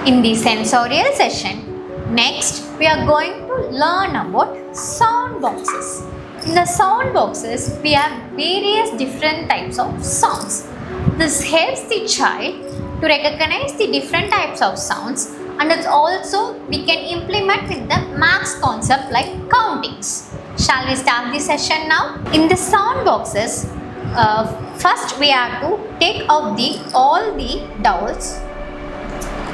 In the sensorial session, next we are going to learn about sound boxes. In the sound boxes, we have various different types of sounds. This helps the child to recognize the different types of sounds, and it's also we can implement with the maths concept like countings. Shall we start the session now? In the sound boxes, first we have to take out all the dowels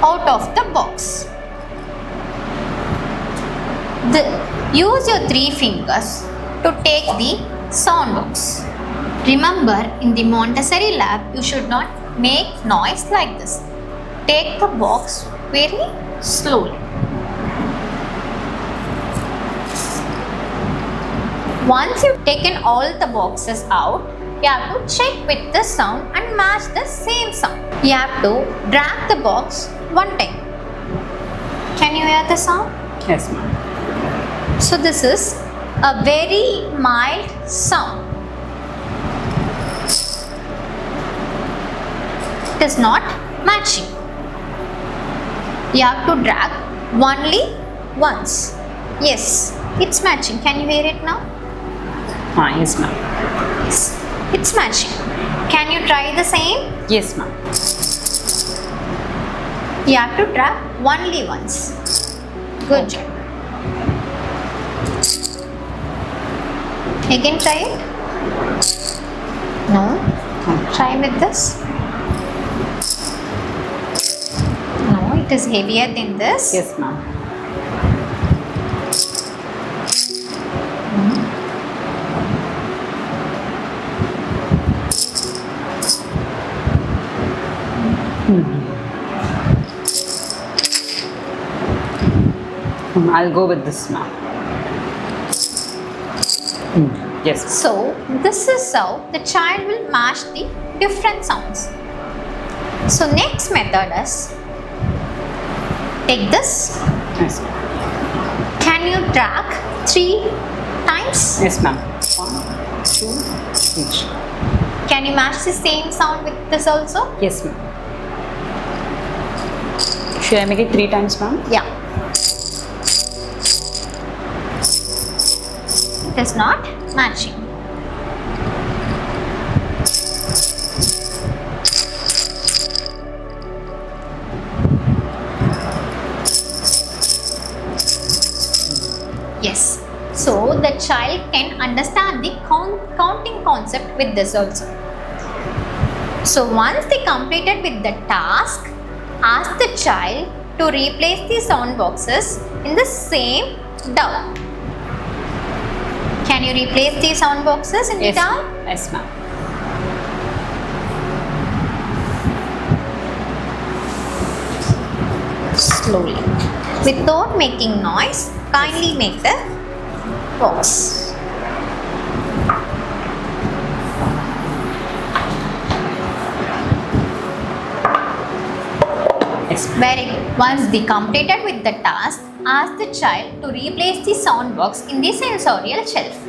out of the box. Use your 3 fingers to take the sound box. Remember, in the Montessori lab, you should not make noise like this. Take the box very slowly. Once you've taken all the boxes out, you have to check with the sound and match the same sound. You have to drag the box one time. Can you hear the sound? Yes, ma'am. So this is a very mild sound. It is not matching. You have to drag only once. Yes, it's matching. Can you hear it now? Yes, ma'am. Yes, it's matching. Can you try the same? Yes, ma'am. You have to drag only once. Good job. Again try it. No. Try with this. No, it is heavier than this. Yes, ma'am. I'll go with this, ma'am. Yes. So, this is how the child will match the different sounds. So, next method is take this. Yes. Can you drag 3 times? Yes, ma'am. 1, 2, each. Can you match the same sound with this also? Yes, ma'am. Should I make it 3 times, ma'am? Yeah. It is not matching. Yes. So the child can understand the counting concept with this also. So once they completed with the task, ask the child to replace the sound boxes in the same dowel. Can you replace the sound boxes in Yes, the dowel? yes, ma'am. Slowly. Without making noise, kindly make the box. Yes. Very good. Once they completed with the task, ask the child to replace the sound box in the sensorial shelf.